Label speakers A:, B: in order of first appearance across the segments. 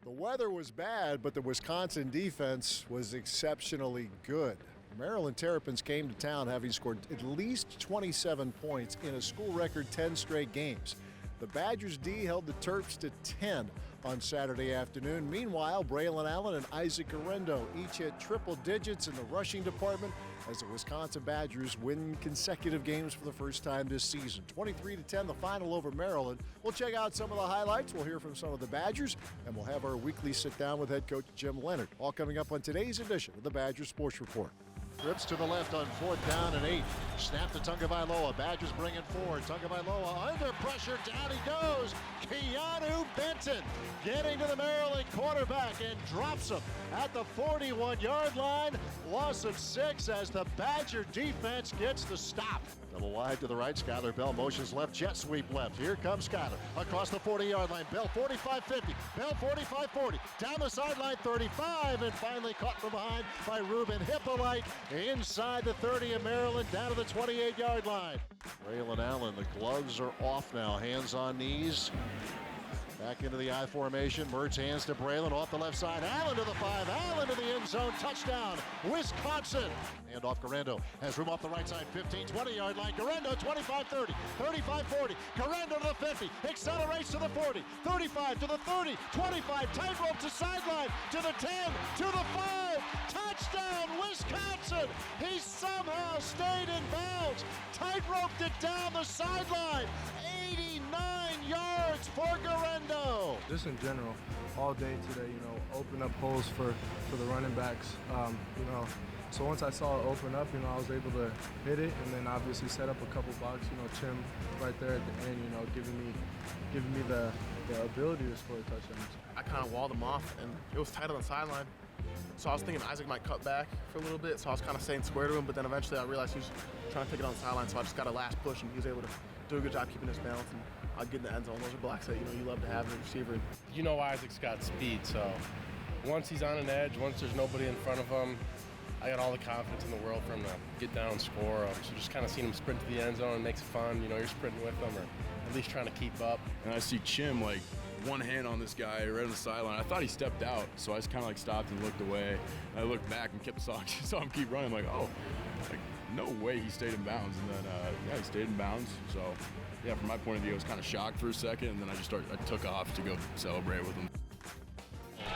A: The weather was bad, but the Wisconsin defense was exceptionally good. Maryland Terrapins came to town having scored at least 27 points in a school record 10 straight games. The Badgers D held the Terps to 10 on Saturday afternoon. Meanwhile, Braelon Allen and Isaac Guerendo each hit triple digits in the rushing department as the Wisconsin Badgers win consecutive games for the first time this season. 23-10, the final over Maryland. We'll check out some of the highlights. We'll hear from some of the Badgers, and we'll have our weekly sit-down with head coach Jim Leonhard. All coming up on today's edition of the Badgers Sports Report. Trips to the left on 4th down and 8. Snap to Tagovailoa. Badgers bring it forward. Tagovailoa under pressure. Down he goes. Keanu Benton getting to the Maryland quarterback and drops him at the 41-yard line. Loss of 6 as the Badger defense gets the stop. Double wide to the right. Skylar Bell motions left. Jet sweep left. Here comes Skylar across the 40-yard line. Bell 45-50. Bell 45-40. Down the sideline 35 and finally caught from behind by Ruben Hippolyte inside the 30 of Maryland down to the 28-yard line. Braelon Allen, the gloves are off now. Hands on knees. Back into the I formation. Merge hands to Braelon off the left side. Allen to the 5. Allen to the end zone. Touchdown, Wisconsin. And off Guerendo. Has room off the right side. 15, 20-yard line. Guerendo 25-30. 35-40. Guerendo to the 50. Accelerates to the 40. 35 to the 30. 25. Tightrope to sideline. To the 10. To the 5. Touchdown, Wisconsin. He somehow stayed in bounds. Tightroped it down the sideline. 89 yards for Guerendo.
B: Just in general, all day today, open up holes for the running backs, So once I saw it open up, I was able to hit it and then obviously set up a couple blocks, Tim right there at the end, giving me the ability to score touchdowns.
C: I kind of walled him off and it was tight on the sideline. So I was thinking Isaac might cut back for a little bit, so I was kind of staying square to him, but then eventually I realized he was trying to take it on the sideline, so I just got a last push and he was able to do a good job keeping his balance, and I'd get in the end zone. Those are blocks that you love to have as a receiver.
D: Isaac's got speed, so once he's on an edge, once there's nobody in front of him, I got all the confidence in the world for him to get down and score. So just kind of seeing him sprint to the end zone makes it fun. You're sprinting with him, or at least trying to keep up.
E: And I see Chim one hand on this guy right on the sideline. I thought he stepped out, so I just kind of stopped and looked away. And I looked back and saw him keep running. No way he stayed in bounds. And then, he stayed in bounds. So, yeah, from my point of view, I was kind of shocked for a second, and then I took off to go celebrate with him.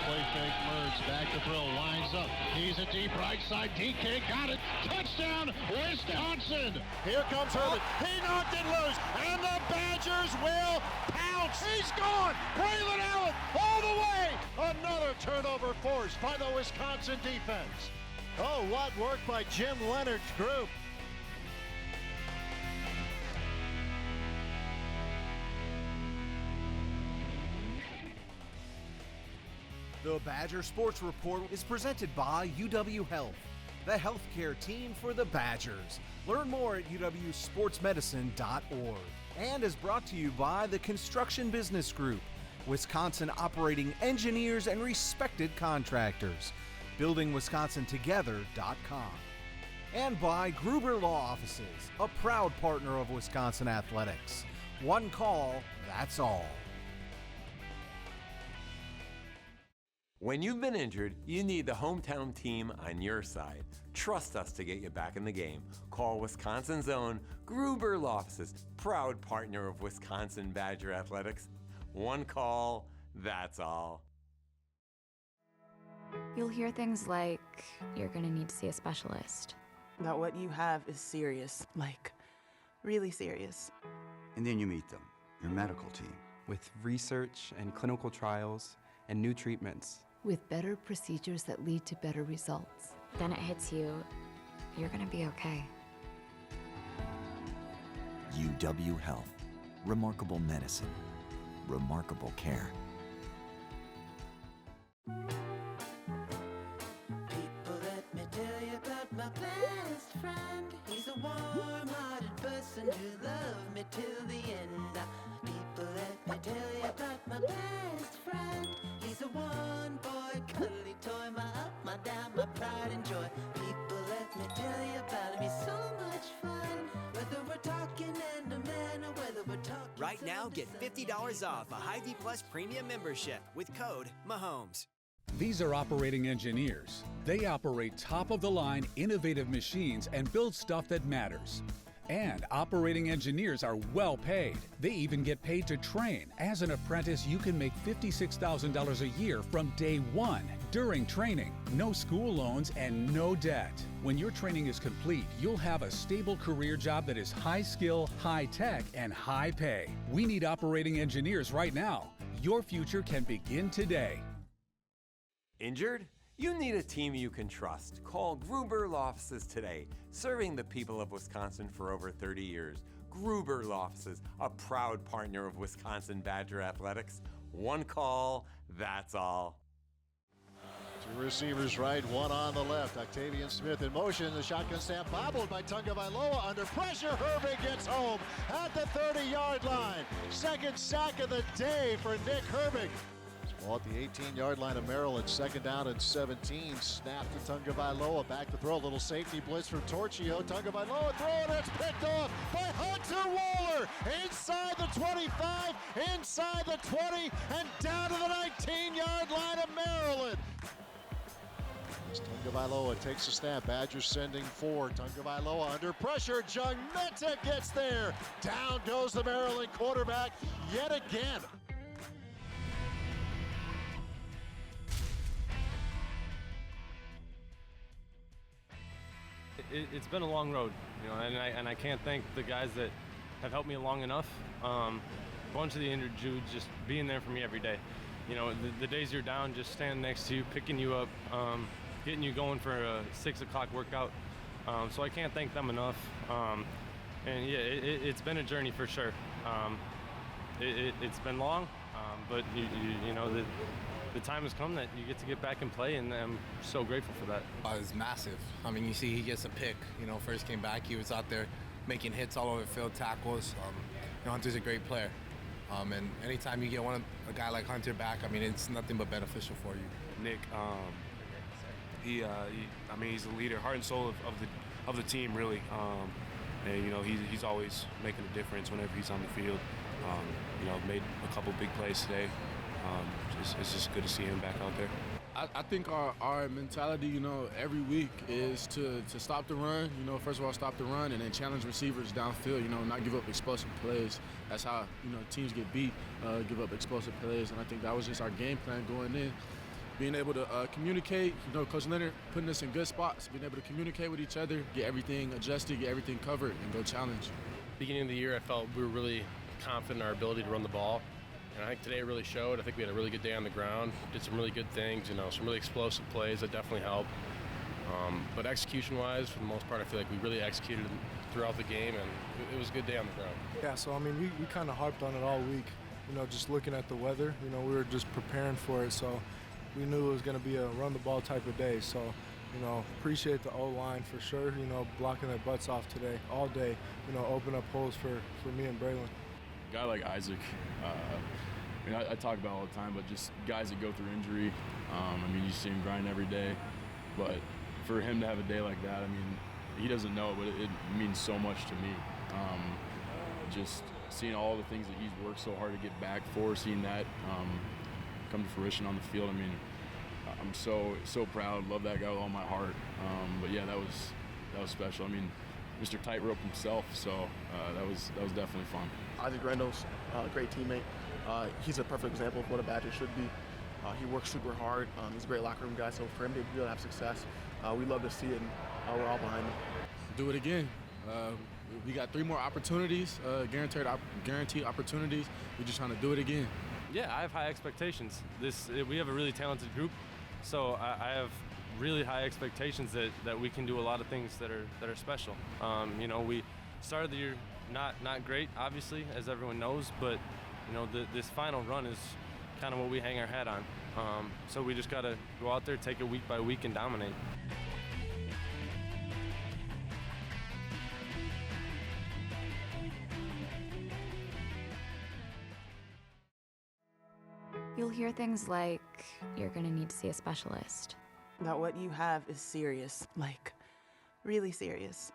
F: Play fake merge, back to Brill, lines up. He's a deep right side, DK got it. Touchdown, Wisconsin.
A: Here comes Herbert. He knocked it loose, and the Badgers will pounce. He's gone. Braelon Allen all the way. Another turnover forced by the Wisconsin defense. Oh, what work by Jim Leonhard's group.
G: The Badger Sports Report is presented by UW Health, the healthcare team for the Badgers. Learn more at uwsportsmedicine.org. And is brought to you by the Construction Business Group, Wisconsin operating engineers and respected contractors. BuildingWisconsinTogether.com. And by Gruber Law Offices, a proud partner of Wisconsin Athletics. One call, that's all.
H: When you've been injured, you need the hometown team on your side. Trust us to get you back in the game. Call Wisconsin's own Gruber Law Offices, proud partner of Wisconsin Badger Athletics. One call, that's all.
I: You'll hear things like, you're gonna need to see a specialist.
J: That what you have is serious, really serious.
K: And then you meet them, your medical team.
L: With research and clinical trials and new treatments.
M: With better procedures that lead to better results.
I: Then it hits you, you're gonna be okay.
N: UW Health. Remarkable medicine. Remarkable care.
O: People, let me tell you about my best friend. He's a warm-hearted person who loved me till the end. People, let me tell you about my best friend. He's a one-boy cuddly toy, my up, my down, my pride and joy. People, let me tell you about him. He's so much fun. Whether we're talking and a man or whether we're talking.
P: Right now, get $50 off a Hy-Vee Plus Premium membership with code Mahomes.
Q: These are operating engineers. They operate top-of-the-line, innovative machines and build stuff that matters. And operating engineers are well paid. They even get paid to train. As an apprentice, you can make $56,000 a year from day one during training. No school loans and no debt. When your training is complete, you'll have a stable career job that is high skill, high tech, and high pay. We need operating engineers right now. Your future can begin today.
H: Injured? You need a team you can trust. Call Gruber Law Offices today, serving the people of Wisconsin for over 30 years. Gruber Law Offices, a proud partner of Wisconsin Badger Athletics. One call, that's all.
A: Two receivers right, one on the left. Octavian Smith in motion. The shotgun snap bobbled by Tagovailoa. Under pressure, Herbig gets home at the 30-yard line. Second sack of the day for Nick Herbig. Ball at the 18-yard line of Maryland, second down and 17. Snap to Tagovailoa, back to throw. A little safety blitz from Torchio. Tagovailoa throwing, it's picked off by Hunter Waller. Inside the 25, inside the 20, and down to the 19-yard line of Maryland. Tagovailoa takes a snap. Badgers sending 4. Tagovailoa under pressure. Jung Meta gets there. Down goes the Maryland quarterback yet again.
R: It's been a long road, you know, and I can't thank the guys that have helped me along enough. A bunch of the injured Jews just being there for me every day. You know, the days you're down, just standing next to you, picking you up, getting you going for a 6 o'clock workout. So I can't thank them enough. And yeah, it's been a journey for sure. It's been long, but you know, the time has come that you get to get back and play, and I'm so grateful for that.
S: It's massive. I mean, you see he gets a pick. You know, first came back, he was out there making hits all over the field, tackles. You know, Hunter's a great player. And anytime you get a guy like Hunter back, I mean, it's nothing but beneficial for you.
T: Nick, I mean, he's the leader, heart and soul of the team, really. And you know, he's always making a difference whenever he's on the field. You know, made a couple big plays today. It's just good to see him back out there.
E: I think our mentality, you know, every week is to stop the run. You know, first of all, stop the run, and then challenge receivers downfield. You know, not give up explosive plays. That's how, you know, teams get beat, give up explosive plays. And I think that was just our game plan going in. Being able to communicate, you know, Coach Leonhard putting us in good spots, being able to communicate with each other, get everything adjusted, get everything covered, and go challenge.
D: Beginning of the year, I felt we were really confident in our ability to run the ball. And I think today it really showed. I think we had a really good day on the ground, did some really good things, you know, some really explosive plays that definitely helped. But execution-wise, for the most part, I feel like we really executed throughout the game, and it was a good day on the ground.
B: Yeah, so I mean, we kind of harped on it all week, you know, just looking at the weather. You know, we were just preparing for it, so we knew it was going to be a run-the-ball type of day. So, you know, appreciate the O-line for sure, you know, blocking their butts off today, all day, you know, open up holes for me and Braelon.
E: A guy like Isaac, I mean, I talk about it all the time, but just guys that go through injury, I mean, you see him grind every day, but for him to have a day like that, I mean, he doesn't know, but it means so much to me. Just seeing all the things that he's worked so hard to get back for, seeing that come to fruition on the field, I mean, I'm so proud, love that guy with all my heart. But yeah, that was special. I mean, Mr. Tightrope himself, so that was definitely fun.
C: Isaac Guerendo's a great teammate. He's a perfect example of what a Badger should be. He works super hard. He's a great locker room guy, so for him to be able to have success, we love to see it, and we're all behind him.
E: Do it again. We got 3 more opportunities, guaranteed opportunities. We're just trying to do it again.
R: Yeah, I have high expectations. We have a really talented group, so I have really high expectations that we can do a lot of things that are special. You know, we started the year not great, obviously, as everyone knows, but you know, this final run is kind of what we hang our hat on. So we just got to go out there, take it week by week, and dominate.
I: You'll hear things like, you're gonna need to see a specialist.
J: That what you have is serious, like really serious.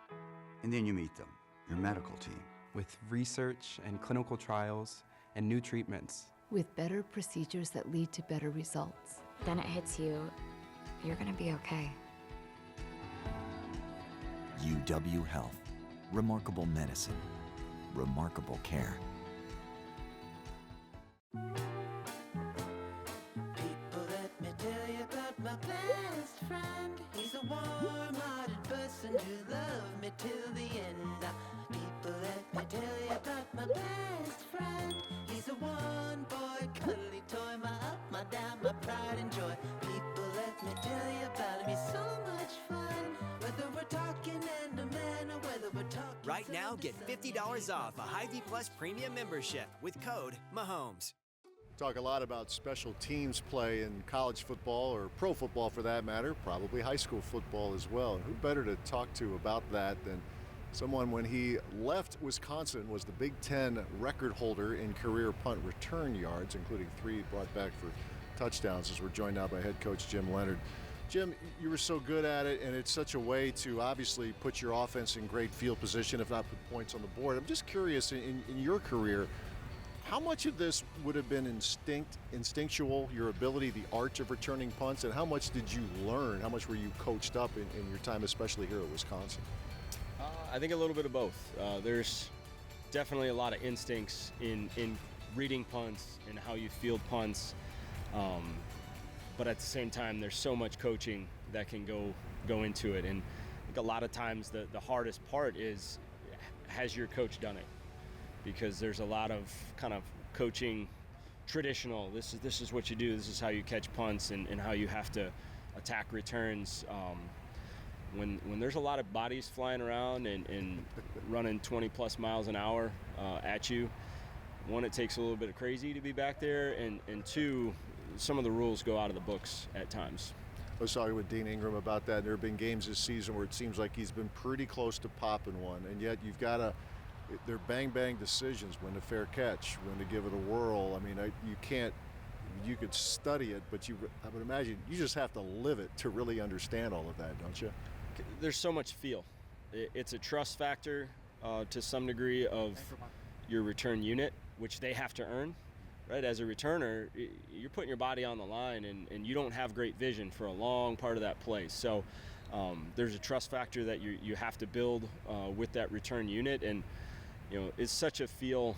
K: And then you meet them, your medical team.
L: with research and clinical trials and new treatments.
M: With better procedures that lead to better results.
I: Then it hits you, you're gonna be okay.
N: UW Health. Remarkable medicine. Remarkable care.
O: People, let me tell you about my best friend. He's a warm-hearted person who loved me till the end. People, let me tell you about my best friend. He's a one-boy cuddly toy, my up, my down, my pride and joy. People, let me tell you about him. He's so much fun. Whether we're talking and a man or whether we're talking.
P: Right now, get $50 off a Hy-Vee Plus premium membership with code Mahomes.
A: Talk a lot about special teams play in college football, or pro football for that matter, probably high school football as well. And who better to talk to about that than someone, when he left Wisconsin, was the Big Ten record holder in career punt return yards, including 3 brought back for touchdowns, as we're joined now by head coach Jim Leonhard. Jim, you were so good at it, and it's such a way to obviously put your offense in great field position, if not put points on the board. I'm just curious, in your career, how much of this would have been instinctual, your ability, the art of returning punts, and how much did you learn? How much were you coached up in your time, especially here at Wisconsin?
U: I think a little bit of both. There's definitely a lot of instincts in reading punts and how you field punts. But at the same time, there's so much coaching that can go into it. And I think a lot of times the hardest part is, has your coach done it? Because there's a lot of kind of coaching traditional, this is what you do, this is how you catch punts and how you have to attack returns. When there's a lot of bodies flying around and running 20 plus miles an hour at you, one, it takes a little bit of crazy to be back there, and two, some of the rules go out of the books at times.
A: I was talking with Dean Ingram about that. There have been games this season where it seems like he's been pretty close to popping one, and yet you've got to, they're bang decisions, when to fair catch, when to give it a whirl. I mean, you could study it, but I would imagine you just have to live it to really understand all of that, don't you?
U: There's so much feel. It's a trust factor to some degree of your return unit, which they have to earn. Right, as a returner, you're putting your body on the line, and you don't have great vision for a long part of that play. So there's a trust factor that you have to build with that return unit, and it's such a feel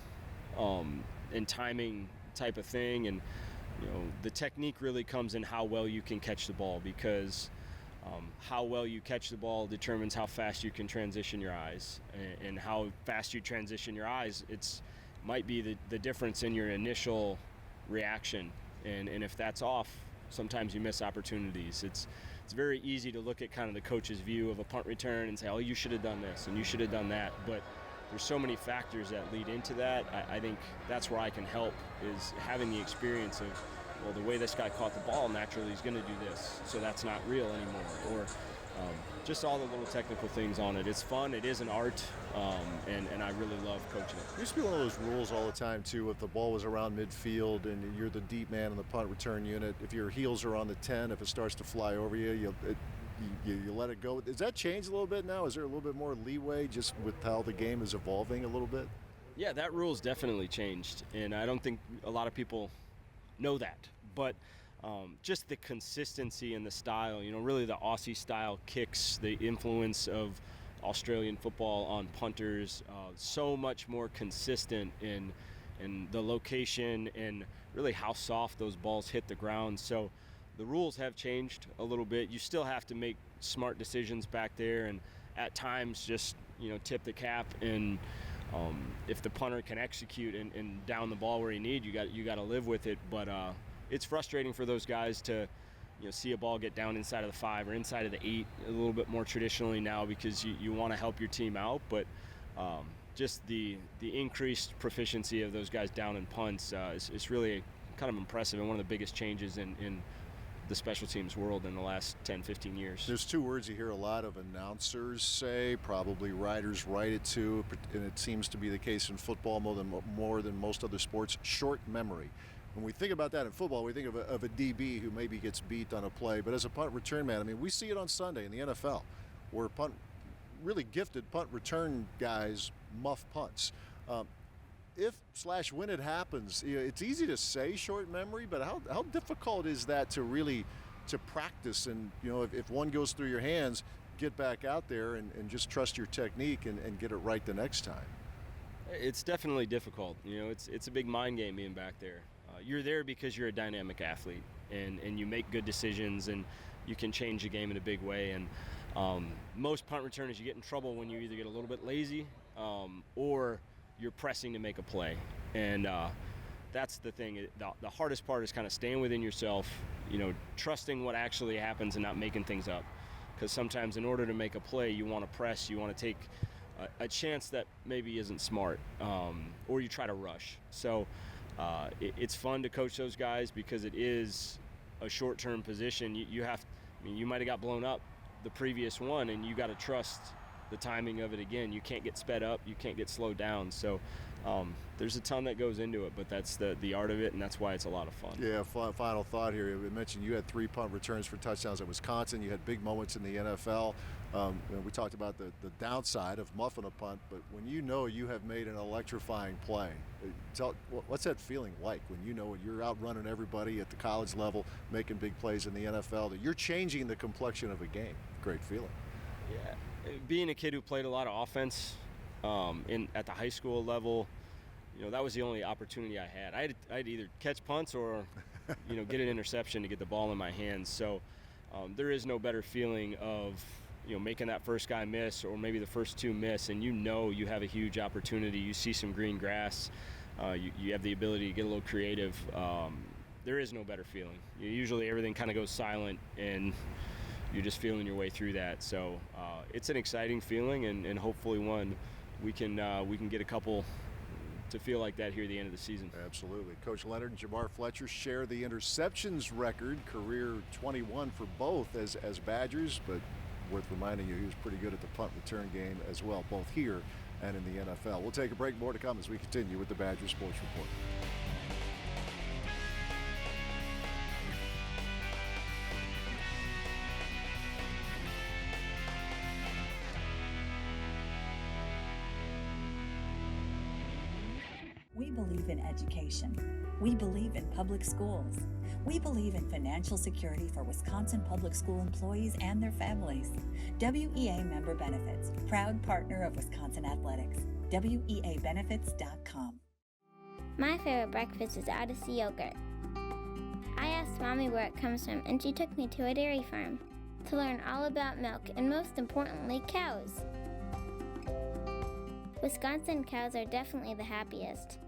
U: and timing type of thing, and the technique really comes in how well you can catch the ball, because how well you catch the ball determines how fast you can transition your eyes, and how fast you transition your eyes, might be the difference in your initial reaction, and if that's off, sometimes you miss opportunities. It's very easy to look at kind of the coach's view of a punt return and say, oh, you should have done this and you should have done that, but there's so many factors that lead into that. I think that's where I can help, is having the experience of, well, the way this guy caught the ball, naturally he's going to do this, so that's not real anymore, or just all the little technical things on it. It's fun, it is an art, and I really love coaching it.
A: There used to be one of those rules all the time, too, if the ball was around midfield and you're the deep man in the punt return unit, if your heels are on the 10, if it starts to fly over you, you let it go. Has that changed a little bit now? Is there a little bit more leeway just with how the game is evolving a little bit?
U: Yeah, that rule's definitely changed, and I don't think a lot of people know that, but just the consistency and the style, really the Aussie style kicks, the influence of Australian football on punters, so much more consistent in the location and really how soft those balls hit the ground. So the rules have changed a little bit. You still have to make smart decisions back there, and at times just tip the cap, and if the punter can execute and down the ball where you need, you got to live with it. But it's frustrating for those guys to see a ball get down inside of the 5 or inside of the 8 a little bit more traditionally now, because you want to help your team out. But just the increased proficiency of those guys down in punts is really kind of impressive, and one of the biggest changes in the special teams world in the last 10-15 years.
A: There's 2 words you hear a lot of announcers say, probably writers write it too, and it seems to be the case in football more than most other sports: short memory. When we think about that in football, we think of a DB who maybe gets beat on a play, but as a punt return man, I mean, we see it on Sunday in the NFL, where really gifted punt return guys muff punts. If/when it happens, it's easy to say short memory, but how difficult is that to really to practice? And if one goes through your hands, get back out there and just trust your technique and get it right the next time.
U: It's definitely difficult. It's a big mind game being back there. You're there because you're a dynamic athlete, and you make good decisions, and you can change the game in a big way. And most punt returners, you get in trouble when you either get a little bit lazy or you're pressing to make a play. And that's the thing. The hardest part is kind of staying within yourself, trusting what actually happens and not making things up. Because sometimes in order to make a play, you want to press, you want to take a chance that maybe isn't smart, or you try to rush. So it's fun to coach those guys because it is a short-term position. You might have got blown up the previous one, and you got to trust the timing of it again. You can't get sped up, you can't get slowed down. So there's a ton that goes into it, but that's the art of it, and that's why it's a lot of fun.
A: Yeah, final thought here. We mentioned you had 3 punt returns for touchdowns at Wisconsin. You had big moments in the NFL. We talked about the downside of muffing a punt, but when you have made an electrifying play, what's that feeling like when you're out running everybody at the college level, making big plays in the NFL, that you're changing the complexion of a game? Great feeling.
U: Yeah, being a kid who played a lot of offense at the high school level, that was the only opportunity I had. I'd either catch punts or, get an interception to get the ball in my hands. So there is no better feeling of, making that first guy miss or maybe the first 2 miss, and you have a huge opportunity. You see some green grass. You have the ability to get a little creative. There is no better feeling. Usually everything kind of goes silent, and you're just feeling your way through that. So it's an exciting feeling, and hopefully we can get a couple to feel like that here at the end of the season.
A: Absolutely. Coach Leonhard and Jamar Fletcher share the interceptions record, career 21 for both as Badgers, but worth reminding you he was pretty good at the punt return game as well, both here and in the NFL. We'll take a break. More to come as we continue with the Badger Sports Report.
F: We believe in education. We believe in public schools. We believe in financial security for Wisconsin public school employees and their families. WEA Member Benefits, proud partner of Wisconsin Athletics. WEABenefits.com.
V: My favorite breakfast is Odyssey yogurt. I asked Mommy where it comes from, and she took me to a dairy farm to learn all about milk and, most importantly, cows. Wisconsin cows are definitely the happiest,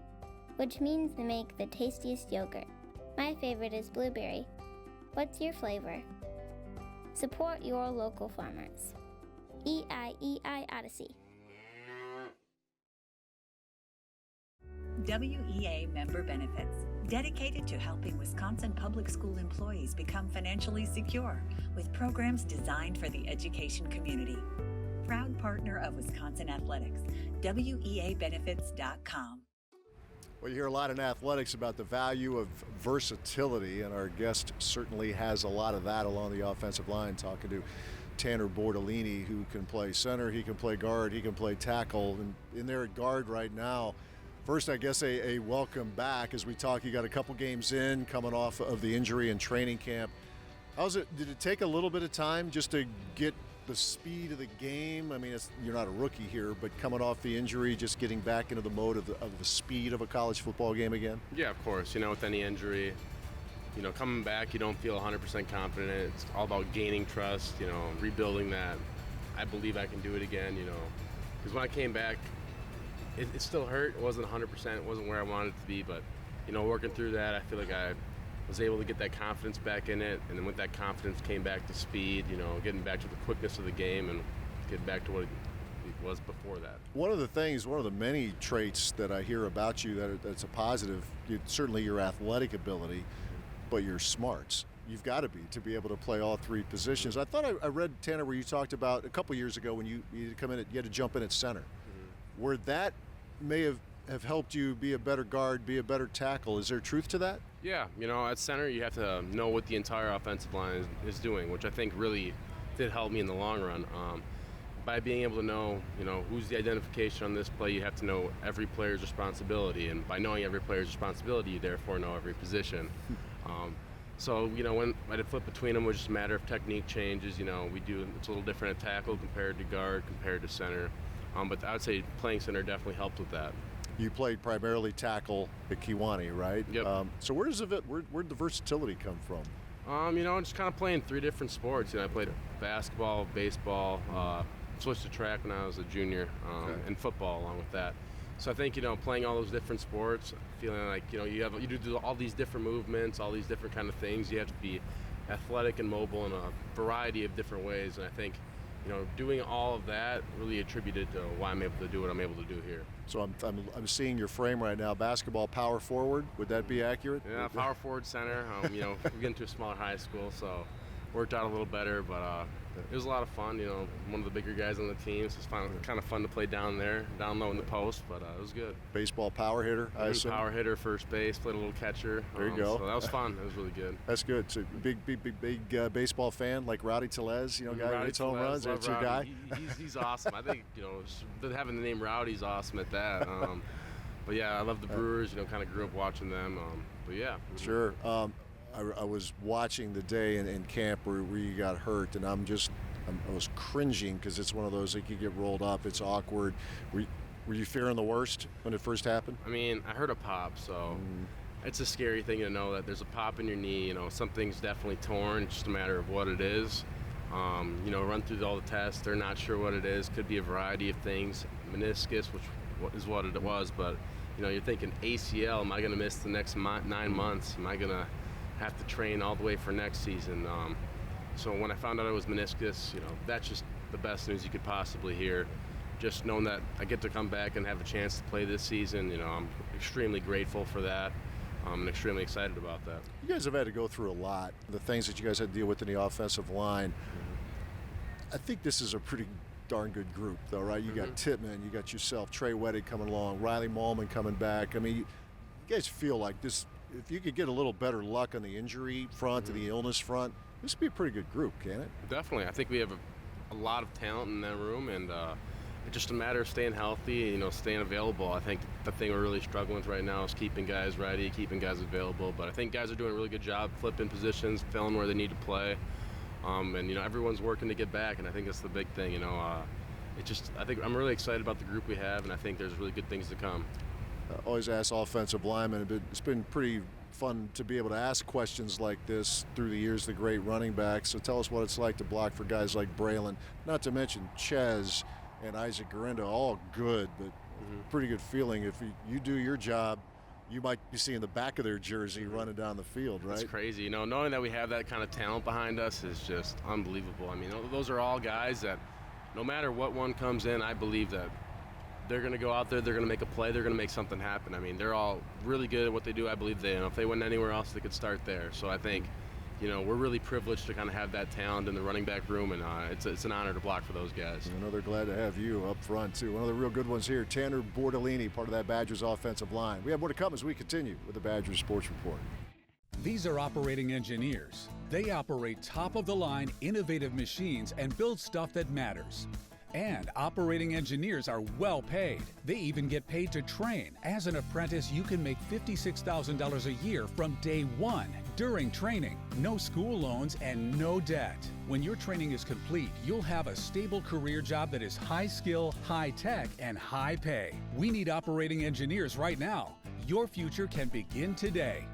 V: which means they make the tastiest yogurt. My favorite is blueberry. What's your flavor? Support your local farmers. EIEI Odyssey.
F: WEA Member Benefits, dedicated to helping Wisconsin public school employees become financially secure with programs designed for the education community. Proud partner of Wisconsin Athletics. WEABenefits.com.
A: Well, you hear a lot in athletics about the value of versatility, and our guest certainly has a lot of that along the offensive line, talking to Tanor Bortolini, who can play center, he can play guard, he can play tackle. And in there at guard right now, first, I guess a welcome back. As we talk, you got a couple games in, coming off of the injury in training camp. Did it take a little bit of time just to get the speed of the game? I mean, you're not a rookie here, but coming off the injury, just getting back into the mode of the speed of a college football game again?
D: Yeah, of course. With any injury, coming back, you don't feel 100% confident. It's all about gaining trust, rebuilding that. I believe I can do it again, because when I came back, it still hurt. It wasn't 100%. It wasn't where I wanted it to be, but, working through that, I feel like I was able to get that confidence back in it, and then with that confidence came back the speed, getting back to the quickness of the game and getting back to what it was before that. One of
A: the many traits that I hear about you that's a positive, certainly your athletic ability, but your smarts. You've got to be able to play all 3 positions. I thought I read, Tanor, where you talked about a couple years ago when you come in, you had to jump in at center, where that may have helped you be a better guard, be a better tackle. Is there truth to that?
D: Yeah, at center you have to know what the entire offensive line is doing, which I think really did help me in the long run. by being able to know, who's the identification on this play, you have to know every player's responsibility. And by knowing every player's responsibility, you therefore know every position. So, when I did flip between them, it was just a matter of technique changes. It's a little different at tackle compared to guard, compared to center. But I would say playing center definitely helped with that.
A: You played primarily tackle at Kewanee, right?
D: Yep.
A: So where'd the versatility come from?
D: Just kind of playing 3 different sports. I played basketball, baseball, switched to track when I was a junior, and football along with that. So I think, playing all those different sports, feeling like, you do all these different movements, all these different kind of things. You have to be athletic and mobile in a variety of different ways. And I think, doing all of that really attributed to why I'm able to do what I'm able to do here.
A: So I'm seeing your frame right now. Basketball power forward. Would that be accurate?
D: Yeah, power forward, center. We're getting to a smaller high school, so worked out a little better. But it was a lot of fun. One of the bigger guys on the team, so it's kind of fun to play down low in the post. But it was good.
A: Baseball power hitter, I assume.
D: Power hitter, first base, played a little catcher.
A: There you go.
D: So that was fun. It was really good.
A: That's good. So big baseball fan like Rowdy Telez, guy who hits home runs. That's your guy.
D: He's awesome. I think having the name Rowdy's awesome at that. But yeah, I love the Brewers. Kind of grew up watching them. But yeah.
A: Sure. I was watching the day in camp where you got hurt, and I was cringing because it's one of those that you get rolled up. It's awkward. Were you fearing the worst when it first happened?
D: I heard a pop, so it's a scary thing to know that there's a pop in your knee. Something's definitely torn. It's just a matter of what it is. Run through all the tests. They're not sure what it is. Could be a variety of things. Meniscus, which is what it was, but you're thinking ACL. Am I going to miss the next 9 months? Am I going to have to train all the way for next season? So when I found out it was meniscus, that's just the best news you could possibly hear. Just knowing that I get to come back and have a chance to play this season, I'm extremely grateful for that. I'm extremely excited about that.
A: You guys have had to go through a lot. The things that you guys had to deal with in the offensive line. I think this is a pretty darn good group, though, right? You got Tittman, you got yourself, Trey Weddick coming along, Riley Mallman coming back. You guys feel like this, if you could get a little better luck on the injury front and the illness front, this would be a pretty good group, can't it?
D: Definitely. I think we have a lot of talent in that room, and it's just a matter of staying healthy, staying available. I think the thing we're really struggling with right now is keeping guys ready, keeping guys available. But I think guys are doing a really good job flipping positions, filling where they need to play. And everyone's working to get back, and I think that's the big thing. I think I'm really excited about the group we have, and I think there's really good things to come.
A: Always ask offensive linemen. It's been pretty fun to be able to ask questions like this through the years, the great running backs. So tell us what it's like to block for guys like Braelon, not to mention Ches and Isaac Guerendo, all good, but pretty good feeling. If you do your job, you might be seeing the back of their jersey running down the field, right?
D: It's crazy. Knowing that we have that kind of talent behind us is just unbelievable. Those are all guys that no matter what one comes in, I believe that they're going to go out there, they're going to make a play, they're going to make something happen. They're all really good at what they do. I believe if they went anywhere else, they could start there. So I think, we're really privileged to kind of have that talent in the running back room, and it's an honor to block for those guys.
A: I know they're glad to have you up front, too. One of the real good ones here, Tanor Bortolini, part of that Badgers offensive line. We have more to come as we continue with the Badgers Sports Report.
G: These are operating engineers. They operate top-of-the-line, innovative machines and build stuff that matters. And operating engineers are well paid. They even get paid to train. As an apprentice, you can make $56,000 a year from day one. During training, no school loans and no debt. When your training is complete, you'll have a stable career job that is high skill, high tech, and high pay. We need operating engineers right now. Your future can begin today.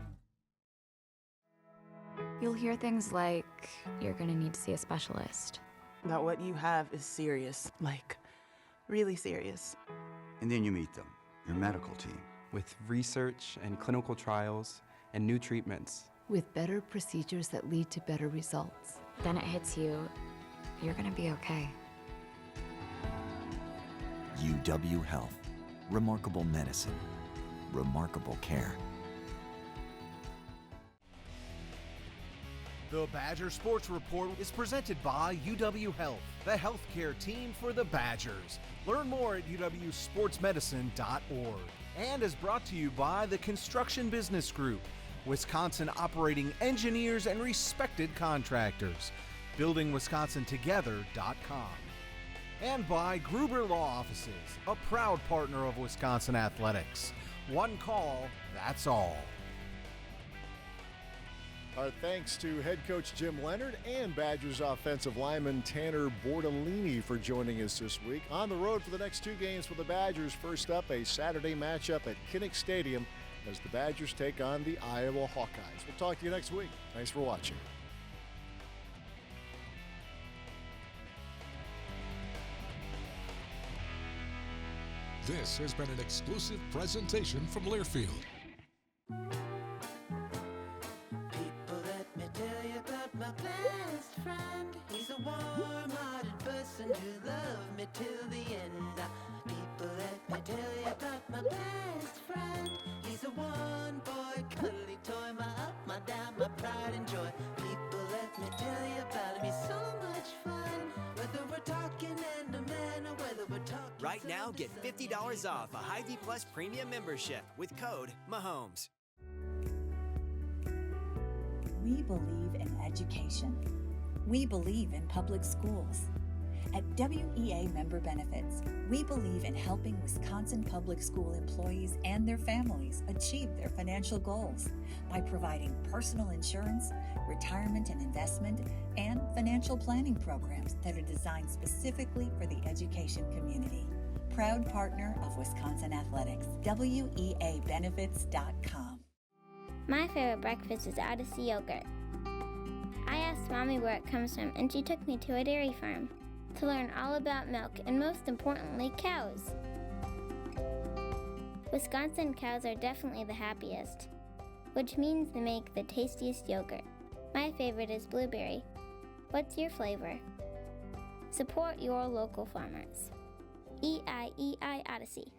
I: You'll hear things like, you're gonna need to see a specialist.
J: That what you have is serious, like really serious.
K: And then you meet them, your medical team.
L: With research and clinical trials and new treatments.
M: With better procedures that lead to better results.
I: Then it hits you, you're gonna be okay.
N: UW Health. Remarkable medicine. Remarkable care.
Q: The Badger Sports Report is presented by UW Health, the healthcare team for the Badgers. Learn more at uwsportsmedicine.org. And is brought to you by the Construction Business Group, Wisconsin operating engineers and respected contractors. BuildingWisconsinTogether.com. And by Gruber Law Offices, a proud partner of Wisconsin Athletics. One call, that's all.
A: Our thanks to head coach Jim Leonhard and Badgers offensive lineman Tanor Bortolini for joining us this week. On the road for the next 2 games for the Badgers. First up, a Saturday matchup at Kinnick Stadium as the Badgers take on the Iowa Hawkeyes. We'll talk to you next week. Thanks for watching.
H: This has been an exclusive presentation from Learfield.
O: People, let me tell you about my best friend. He's a warm-hearted person who loved me till the end. People, let me tell you about my best friend. He's a one-boy cuddly toy, my up, my down, my pride and joy. People, let me tell you about him. He's so much fun. Whether we're talking and a man or whether we're talking.
P: Right now, get $50 off a Hy-Vee Plus premium membership with code MAHOMES.
F: We believe in education. We believe in public schools. At WEA Member Benefits, we believe in helping Wisconsin public school employees and their families achieve their financial goals by providing personal insurance, retirement and investment, and financial planning programs that are designed specifically for the education community. Proud partner of Wisconsin Athletics, WEAbenefits.com.
V: My favorite breakfast is Odyssey yogurt. I asked Mommy where it comes from, and she took me to a dairy farm to learn all about milk and, most importantly, cows. Wisconsin cows are definitely the happiest, which means they make the tastiest yogurt. My favorite is blueberry. What's your flavor? Support your local farmers. EIEI Odyssey.